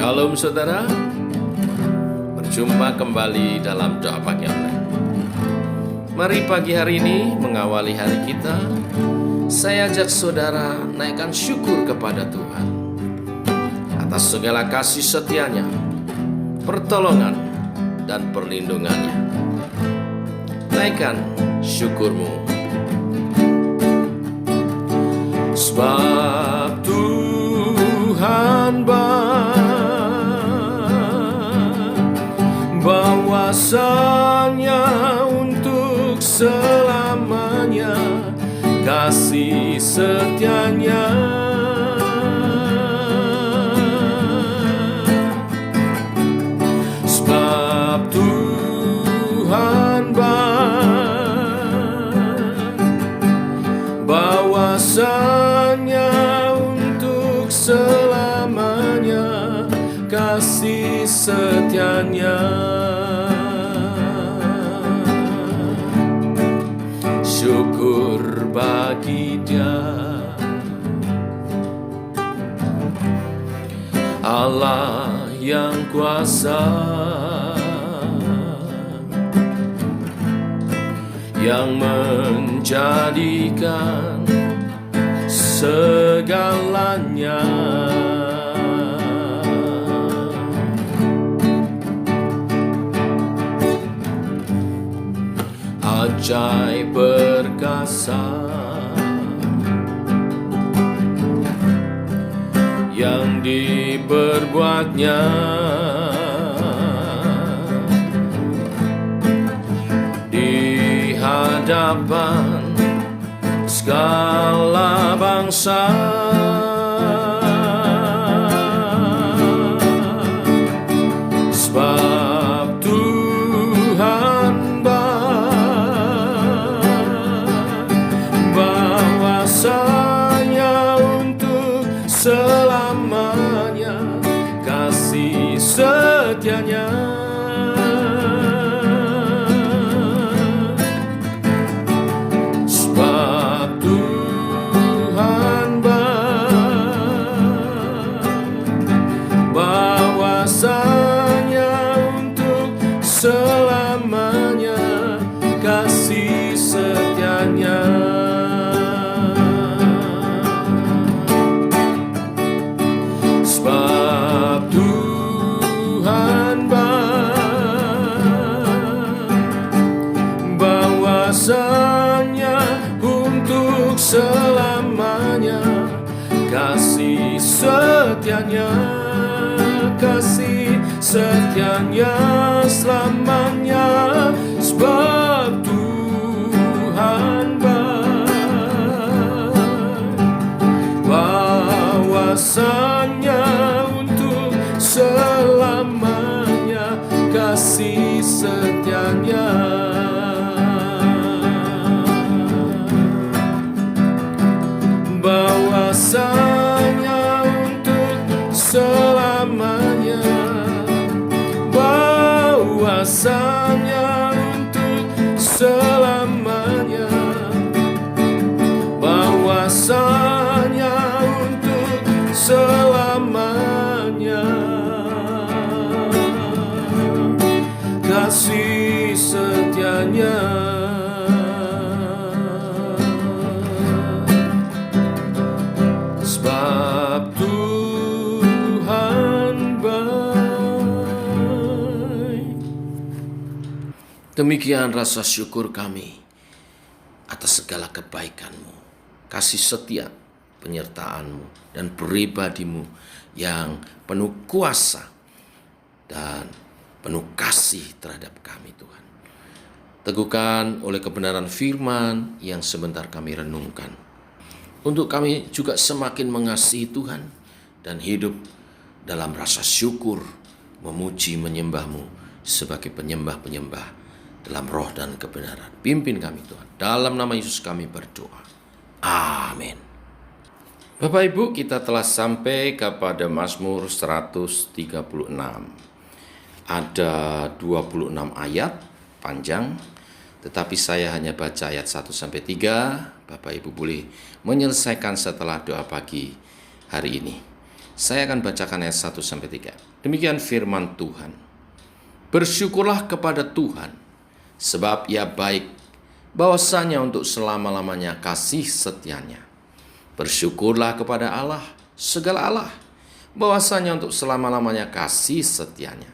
Shalom saudara, berjumpa kembali dalam doa pagi online. Mari pagi hari ini mengawali hari kita, saya ajak saudara naikkan syukur kepada Tuhan atas segala kasih setianya, pertolongan dan perlindungannya. Naikkan syukurmu, sebab Tuhan bahwasanya untuk selamanya kasih setianya. Sebab Tuhan bahwasanya untuk selamanya kasih setianya. Syukur bagi Dia, Allah yang kuasa, yang menjadikan segalanya. Ajaib perkasa yang diperbuatnya, di hadapan segala bangsa. Sebab Tuhan bahwasanya untuk selamanya kasih setianya. Sebab Tuhan bahwasanya untuk selamanya kasih setianya. Sebab Tuhan bahwasanya untuk selamanya kasih setianya, kasih setianya selamanya. Sebab Tuhan bahwasanya untuk selamanya kasih setianya. Bahwasanya untuk selamanya, bahwasanya untuk selamanya, bahwasanya untuk selamanya kasih setianya. Sebab Tuhan baik. Demikian rasa syukur kami atas segala kebaikan-Mu, kasih setia, penyertaan-Mu, dan pribadi-Mu yang penuh kuasa dan penuh kasih terhadap kami, Tuhan. Teguhkan oleh kebenaran firman yang sebentar kami renungkan, untuk kami juga semakin mengasihi Tuhan dan hidup dalam rasa syukur, memuji menyembah-Mu sebagai penyembah-penyembah dalam roh dan kebenaran. Pimpin kami Tuhan, dalam nama Yesus kami berdoa. Amin. Bapak Ibu, kita telah sampai kepada Mazmur 136. Ada 26 ayat panjang, tetapi saya hanya baca ayat 1-3. Bapak Ibu boleh menyelesaikan setelah doa pagi hari ini. Saya akan bacakan ayat 1-3. Demikian firman Tuhan. Bersyukurlah kepada Tuhan, sebab Ia baik, bahwasanya untuk selama-lamanya kasih setianya. Bersyukurlah kepada Allah, segala Allah, bahwasanya untuk selama-lamanya kasih setianya.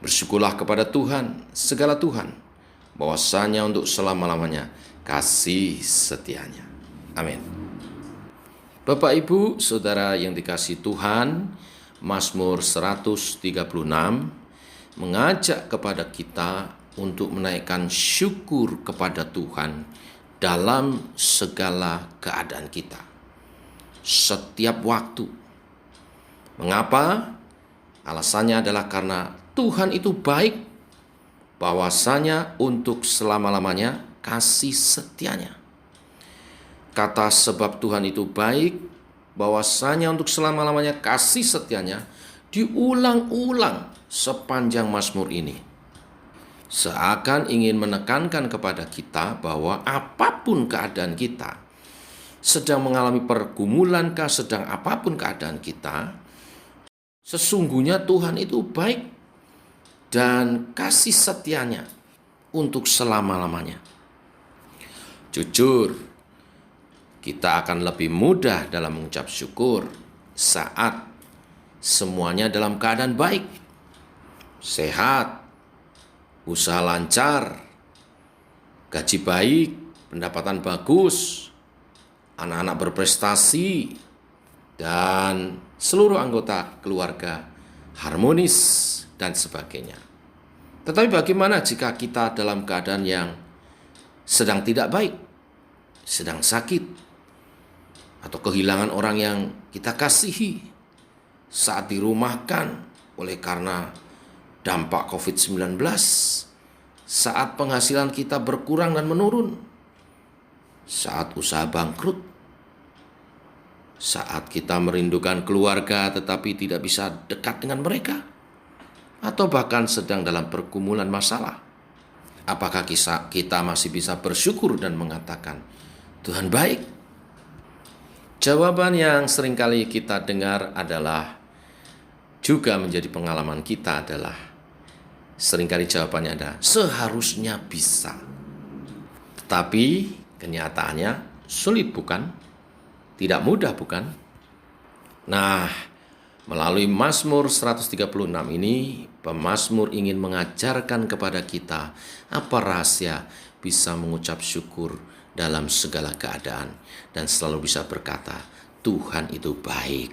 Bersyukurlah kepada Tuhan, segala Tuhan, bahwasanya untuk selama-lamanya kasih setianya. Amin. Bapak, Ibu, Saudara yang dikasihi Tuhan, Mazmur 136 mengajak kepada kita untuk menaikkan syukur kepada Tuhan dalam segala keadaan kita, setiap waktu. Mengapa? Alasannya adalah karena Tuhan itu baik, bahwasanya untuk selama-lamanya kasih setianya. Kata sebab Tuhan itu baik, bahwasanya untuk selama-lamanya kasih setianya diulang-ulang sepanjang Mazmur ini. Seakan ingin menekankan kepada kita bahwa apapun keadaan kita, sedang mengalami pergumulankah, sedang apapun keadaan kita, sesungguhnya Tuhan itu baik dan kasih setianya untuk selama-lamanya. Jujur, kita akan lebih mudah dalam mengucap syukur saat semuanya dalam keadaan baik, sehat, usaha lancar, gaji baik, pendapatan bagus, anak-anak berprestasi, dan seluruh anggota keluarga harmonis dan sebagainya. Tetapi bagaimana jika kita dalam keadaan yang sedang tidak baik, sedang sakit, atau kehilangan orang yang kita kasihi, saat dirumahkan oleh karena dampak COVID-19, saat penghasilan kita berkurang dan menurun, saat usaha bangkrut, saat kita merindukan keluarga tetapi tidak bisa dekat dengan mereka, atau bahkan sedang dalam pergumulan masalah. Apakah kita masih bisa bersyukur dan mengatakan, Tuhan baik? Jawaban yang seringkali kita dengar adalah, juga menjadi pengalaman kita adalah, seringkali jawabannya adalah, seharusnya bisa. Tetapi kenyataannya sulit, bukan? Tidak mudah, bukan? Nah, melalui Mazmur 136 ini, pemazmur ingin mengajarkan kepada kita apa rahasia bisa mengucap syukur dalam segala keadaan dan selalu bisa berkata, Tuhan itu baik.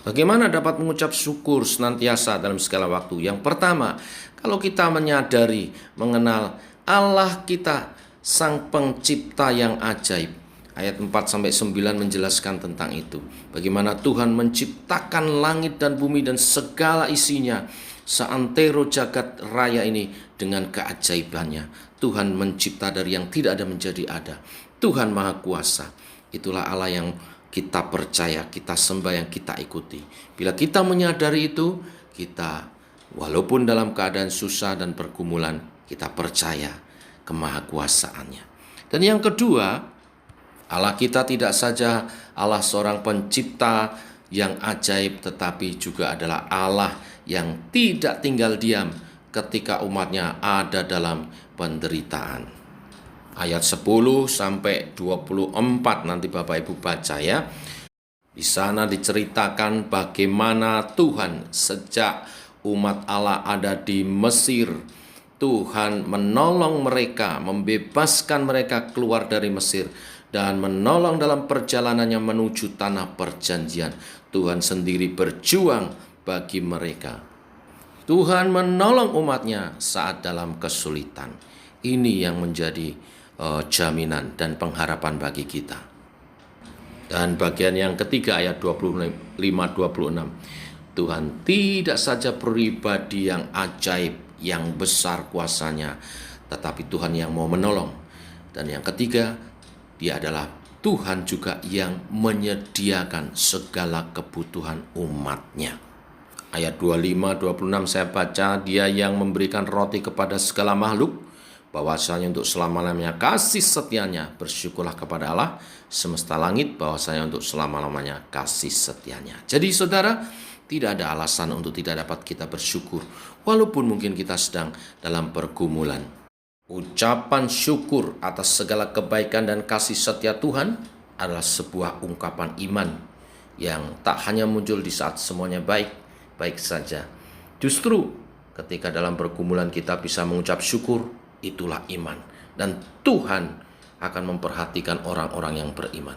Bagaimana dapat mengucap syukur senantiasa dalam segala waktu? Yang pertama, kalau kita menyadari, mengenal Allah kita, Sang Pencipta yang ajaib. Ayat 4-9 menjelaskan tentang itu. Bagaimana Tuhan menciptakan langit dan bumi dan segala isinya, seantero jagat raya ini dengan keajaibannya. Tuhan mencipta dari yang tidak ada menjadi ada. Tuhan Maha Kuasa. Itulah Allah yang kita percaya, kita sembah, yang kita ikuti. Bila kita menyadari itu, kita walaupun dalam keadaan susah dan pergumulan, kita percaya kemahakuasaannya. Dan yang kedua, Allah kita tidak saja Allah seorang pencipta yang ajaib, tetapi juga adalah Allah yang tidak tinggal diam ketika umatnya ada dalam penderitaan. Ayat 10-24 nanti Bapak Ibu baca ya. Di sana diceritakan bagaimana Tuhan sejak umat Allah ada di Mesir, Tuhan menolong mereka, membebaskan mereka keluar dari Mesir, dan menolong dalam perjalanannya menuju tanah perjanjian. Tuhan sendiri berjuang bagi mereka. Tuhan menolong umatnya saat dalam kesulitan. Ini yang menjadi jaminan dan pengharapan bagi kita. Dan bagian yang ketiga ayat 25-26. Tuhan tidak saja pribadi yang ajaib, yang besar kuasanya, tetapi Tuhan yang mau menolong. Dan yang ketiga, Dia adalah Tuhan juga yang menyediakan segala kebutuhan umatnya. Ayat 25-26 saya baca, Dia yang memberikan roti kepada segala makhluk, bahwasanya untuk selama-lamanya kasih setianya. Bersyukurlah kepada Allah semesta langit bahwasanya untuk selama-lamanya kasih setianya. Jadi saudara, tidak ada alasan untuk tidak dapat kita bersyukur, walaupun mungkin kita sedang dalam pergumulan. Ucapan syukur atas segala kebaikan dan kasih setia Tuhan adalah sebuah ungkapan iman yang tak hanya muncul di saat semuanya baik-baik saja. Justru ketika dalam pergumulan kita bisa mengucap syukur, itulah iman. Dan Tuhan akan memperhatikan orang-orang yang beriman.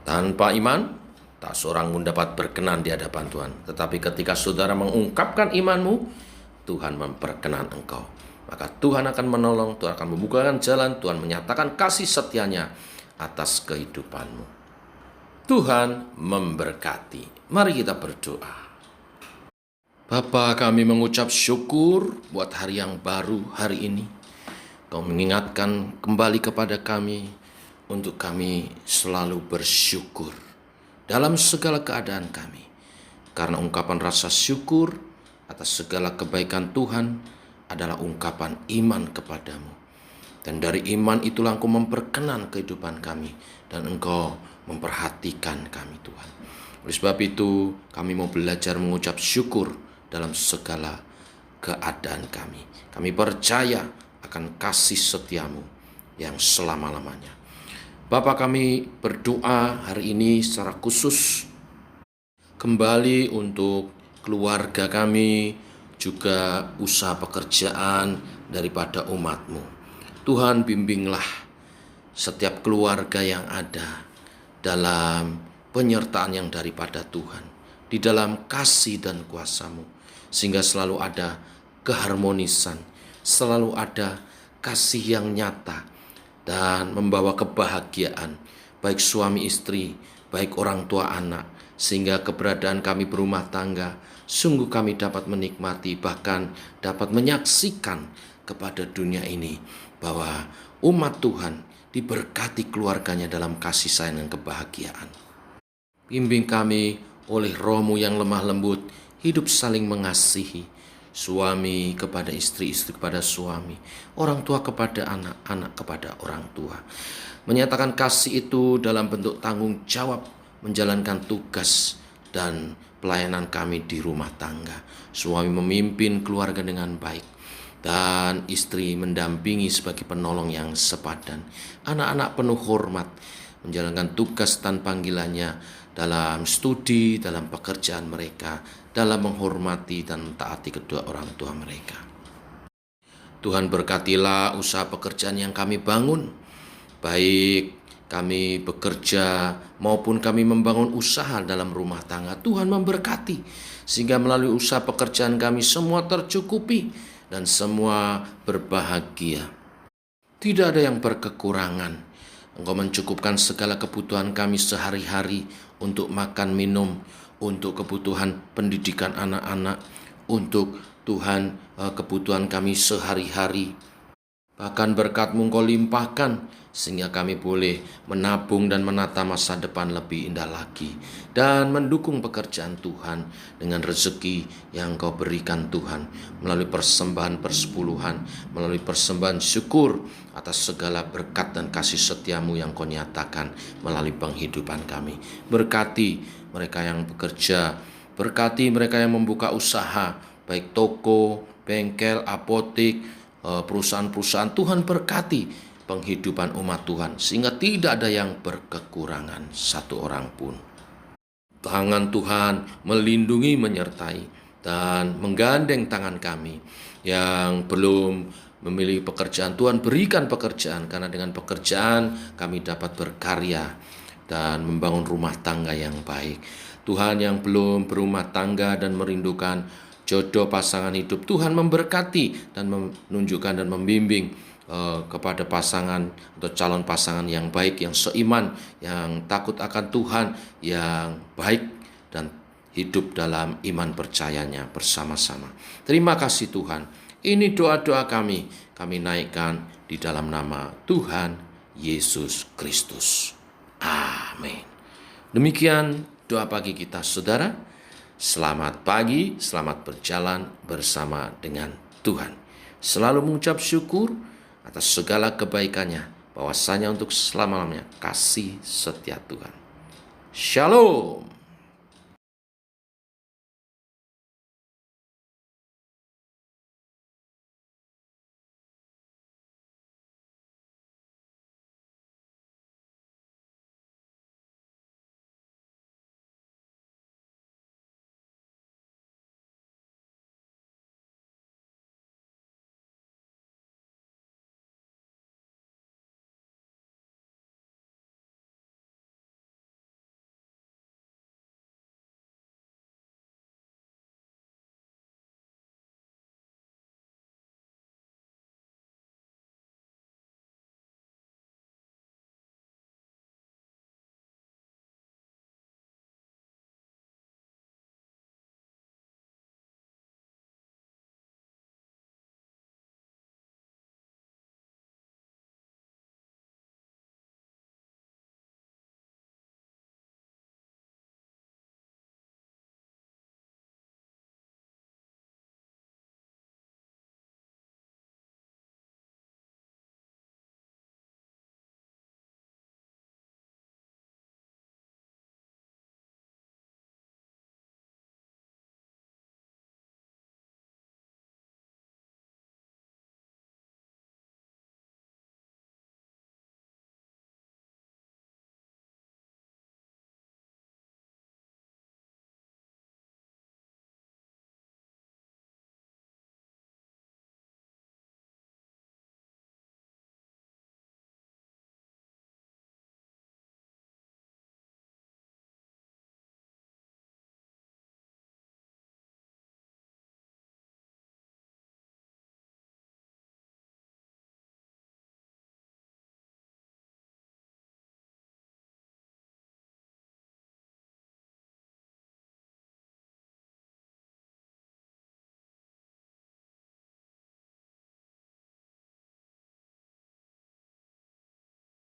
Tanpa iman, tak seorang pun dapat berkenan di hadapan Tuhan. Tetapi ketika saudara mengungkapkan imanmu, Tuhan memperkenan engkau. Maka Tuhan akan menolong, Tuhan akan membukakan jalan, Tuhan menyatakan kasih setianya atas kehidupanmu. Tuhan memberkati. Mari kita berdoa. Bapa, kami mengucap syukur buat hari yang baru hari ini. Kau mengingatkan kembali kepada kami untuk kami selalu bersyukur dalam segala keadaan kami. Karena ungkapan rasa syukur atas segala kebaikan Tuhan adalah ungkapan iman kepadamu. Dan dari iman itulah Engkau memperkenan kehidupan kami. Dan Engkau memperhatikan kami Tuhan. Oleh sebab itu kami mau belajar mengucap syukur dalam segala keadaan kami. Kami percaya akan kasih setiamu yang selama-lamanya. Bapa, kami berdoa hari ini secara khusus kembali untuk keluarga kami, juga usaha pekerjaan daripada umat-Mu. Tuhan, bimbinglah setiap keluarga yang ada dalam penyertaan yang daripada Tuhan, di dalam kasih dan kuasa-Mu, sehingga selalu ada keharmonisan, selalu ada kasih yang nyata dan membawa kebahagiaan, baik suami istri, baik orang tua anak, sehingga keberadaan kami berumah tangga sungguh kami dapat menikmati, bahkan dapat menyaksikan kepada dunia ini bahwa umat Tuhan diberkati keluarganya dalam kasih sayang dan kebahagiaan. Bimbing kami oleh Roh-Mu yang lemah lembut, hidup saling mengasihi, suami kepada istri, istri kepada suami, orang tua kepada anak, anak kepada orang tua. Menyatakan kasih itu dalam bentuk tanggung jawab menjalankan tugas dan pelayanan kami di rumah tangga. Suami memimpin keluarga dengan baik dan istri mendampingi sebagai penolong yang sepadan. Anak-anak penuh hormat menjalankan tugas dan panggilannya dalam studi, dalam pekerjaan mereka, dalam menghormati dan taati kedua orang tua mereka. Tuhan berkatilah usaha pekerjaan yang kami bangun, baik kami bekerja maupun kami membangun usaha dalam rumah tangga. Tuhan memberkati sehingga melalui usaha pekerjaan kami semua tercukupi dan semua berbahagia. Tidak ada yang berkekurangan. Engkau mencukupkan segala kebutuhan kami sehari-hari untuk makan minum, untuk kebutuhan pendidikan anak-anak, untuk Tuhan kebutuhan kami sehari-hari. Bahkan berkat-Mu Engkau limpahkan sehingga kami boleh menabung dan menata masa depan lebih indah lagi dan mendukung pekerjaan Tuhan dengan rezeki yang Engkau berikan Tuhan melalui persembahan persepuluhan, melalui persembahan syukur atas segala berkat dan kasih setiamu yang Kau nyatakan melalui penghidupan kami. Berkati mereka yang bekerja, berkati mereka yang membuka usaha, baik toko, bengkel, apotik, perusahaan-perusahaan. Tuhan berkati penghidupan umat Tuhan sehingga tidak ada yang berkekurangan satu orang pun. Tangan Tuhan melindungi, menyertai dan menggandeng tangan kami yang belum memiliki pekerjaan. Tuhan berikan pekerjaan, karena dengan pekerjaan kami dapat berkarya dan membangun rumah tangga yang baik. Tuhan, yang belum berumah tangga dan merindukan jodoh pasangan hidup, Tuhan memberkati dan menunjukkan dan membimbing kepada pasangan atau calon pasangan yang baik, yang seiman, yang takut akan Tuhan, yang baik dan hidup dalam iman percayanya bersama-sama. Terima kasih Tuhan. Ini doa-doa kami naikkan di dalam nama Tuhan Yesus Kristus. Amin. Demikian doa pagi kita, saudara. Selamat pagi, selamat berjalan bersama dengan Tuhan. Selalu mengucap syukur atas segala kebaikannya, bahwasanya untuk selama-lamanya kasih setia Tuhan. Shalom.